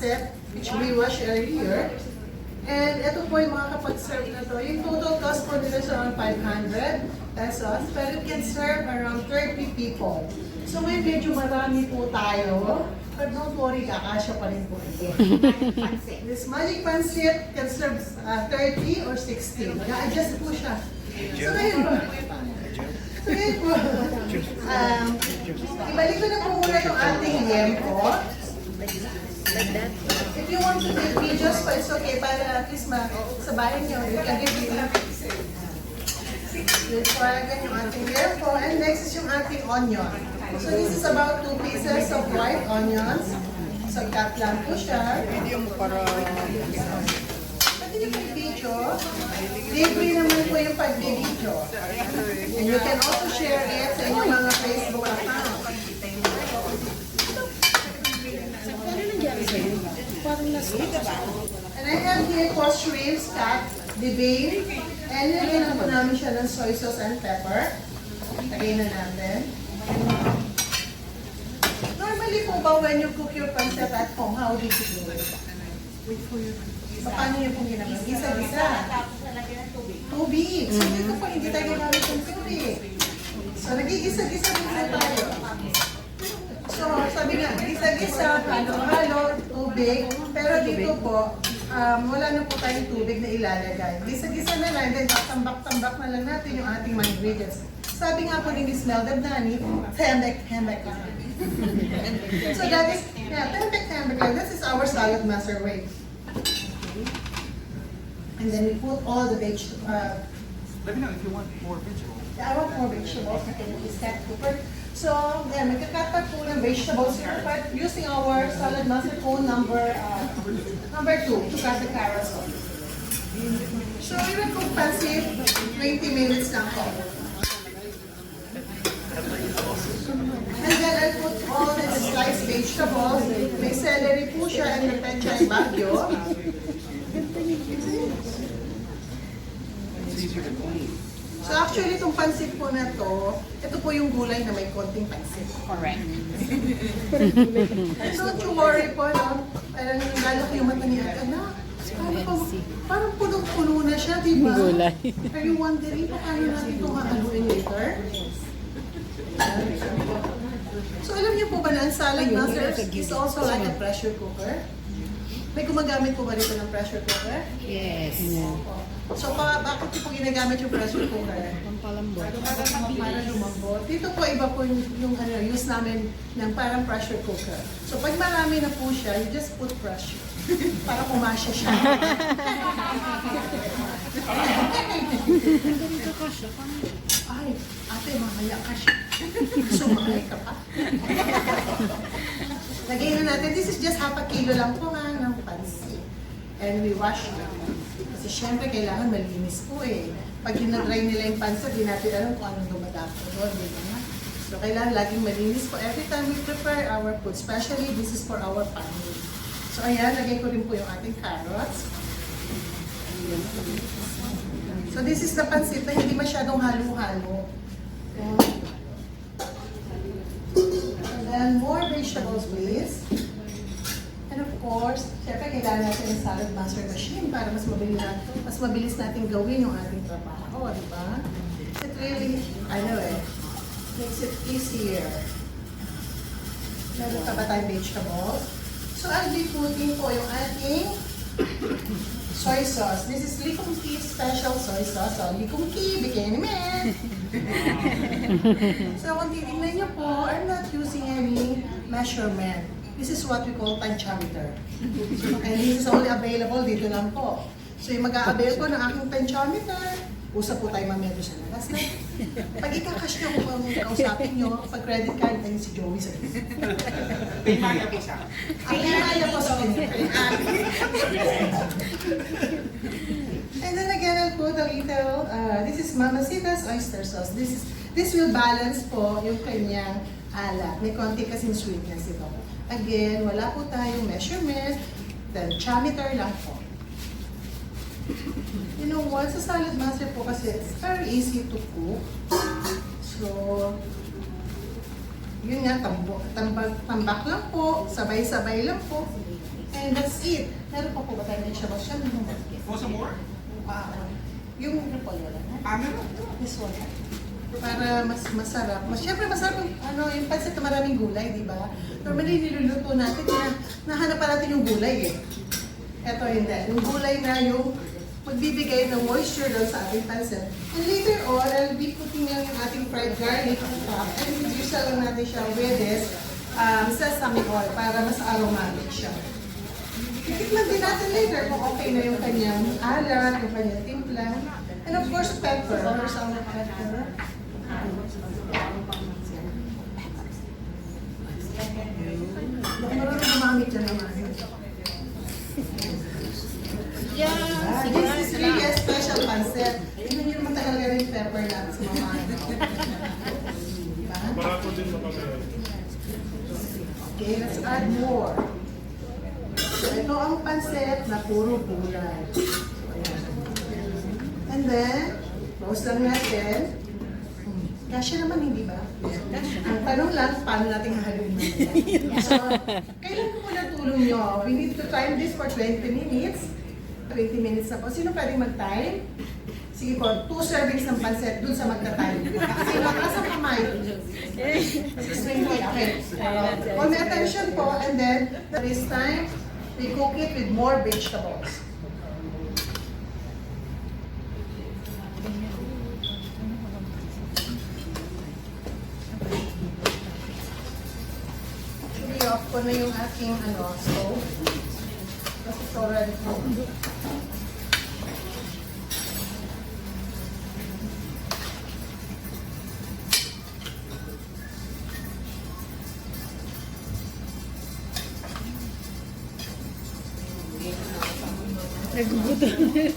pancit, which we wash earlier. And ito po yung mga kapag-serve na to. Yung total cost po nila is around 500 pesos, but it can serve around 30 people. So may medyo marami po tayo, but don't worry, kakasya pa rin po ito. This magic pancit can serve 30 or 60. Mag-a-adjust po siya. So ngayon po, ibalik ko na po muna itong ating liempo. If you want to take videos pa, it's okay, para at least sabahin nyo, you can give me. Iparagan yung ating liempo, and next is yung ating onion. So this is about 2 pieces of white onions. So cut lang po siya. Medium para... Pati yung pag-video, libre naman po yung pag-video. And you can also share it sa inyong mga Facebook account. And I have here cost shrimps, cut, deveined, and nilagyan po namin siya ng soy sauce and pepper. Lagay na natin. Normally po ba when you cook your pancit at home, how do you do it? Paano niyo pong ginagawa? Gisa-gisa. Tubig. So dito po hindi tayo gamit ng tubig. So nagigisa-gisa rin tayo. So sabi nga, gisa-gisa, halo-halo, tubig. Pero dito po, wala na po tayong tubig na ilalagay. Gisa-gisa na lang, then tambak-tambak na lang natin yung ating mga ingredients. Sabi nga po ni Miss Melda Nani, tembek lang. So that is, tembek lang. This is our salad master way. And then we put all the vegetables. Let me know if you want more vegetables. I want more vegetables. Is that cooker? So, then magkakat pa po ng vegetables here, but using our salad master cone number 2 to cut the carrots off. So, we will cook pancit 20 minutes lang po. And then I put all the sliced vegetables. May celery po siya and may penchay bagyo. So actually, itong pansit po na to, ito po yung gulay na may konting pansit. Correct. And don't you worry po, no? Parang lalo ko yung mata ni Ate, parang punong-puno na siya, di ba? Gulay. Are you wondering paano natin ito maaluin later? So alam niyo po ba na ang salad master is also like a pressure cooker? May gumagamit po ba rito ng pressure cooker? Yes. So, bakit po ginagamit yung pressure cooker? Pampalambot. Para lumambot. Dito po, iba po yung use namin ng parang pressure cooker. So, pag marami na po siya, you just put pressure. Para kumasya siya. Ay, ate, mamaya ka siya. Sumakay ka pa. Lagay na natin. This is just half a kilo lang po nga ng pansit. And we wash it. Kasi syempre, kailangan malinis po eh. Pag dinadry nila yung pansit, di natin alam kung anong dumadako doon. So, kailangan laging malinis po every time we prepare our food. Especially, this is for our family. So, ayan, lagay ko rin po yung ating carrots. So, this is the pansit na hindi masyadong halo-halo. And then, more vegetables, please. And of course, syempre kailangan natin ng salad master machine para mas mabilis natin gawin yung ating trabaho, di ba? It really, makes it easier. Meron pa ba tayong vegetables? So, I'll be putting po yung ating soy sauce. This is Lee Kum Kee special soy sauce. So, Lee Kum Kee, bikini man! So, kung titignan niyo po, I'm not using any measurement. This is what we call tensiometer. And this is only available dito lang po. So yung mag-a-avail ko ng aking tensiometer, usap po tayo mamaya doon sa labas na. Pag ikakash niyo kung kausapin niyo, pag credit card, tayo si Joey sa iyo. Paymaya po siya. Paymaya po sa inyo. And then again, I'll put a little, this is Mamacita's oyster sauce. This will balance po yung kanyang alat. May konti kasing sweetness ito. Again, wala po tayong measurement, tensiometer lang po. You know what? Sa salad master po kasi it's very easy to cook. So, yun nga, tambak lang po, sabay-sabay lang po. And that's it. Meron pa po ba tayo ng shabas? Yan yung Want some more? yung repol wala na. Meron. This one. Para mas masarap. Siyempre masarap yung pancit na maraming gulay, di ba? Normally niluluto natin nahanap pa natin yung gulay eh. Ito hindi. Yung gulay na yung magbibigay ng moisture doon sa ating pancit. And later on, I'll be putting yung ating fried garlic on top. And reduce lang natin siya with this sesame oil para mas aromatic siya. Titikman din natin later kung okay na yung kanyang alat, yung kanyang timpla. And of course, pepper. There's our pepper. Marunong gumamit yan naman. This is really a special pancit. Yun yung matagal ka rin pepper natin sa mga diba? Barato din sa pagkain. Okay, let's add more. So, ito ang pancit na puro gulay. And then, roast lang natin. Kasya naman, hindi ba? Ang tanong lang, paano natin hahaluin natin? So, kailan ko muna tulong nyo? We need to time this for 20 minutes. 20 minutes na po. Sino pwede mag-time? Sige po, 2 servings ng pancit dun sa magta-time. Sino? Kasang kamay? Okay. On my attention po, and then, this time, we cook it with more vegetables. Actually, off ko na yung aking stove. Kasi it's already cooked. Nagugutom.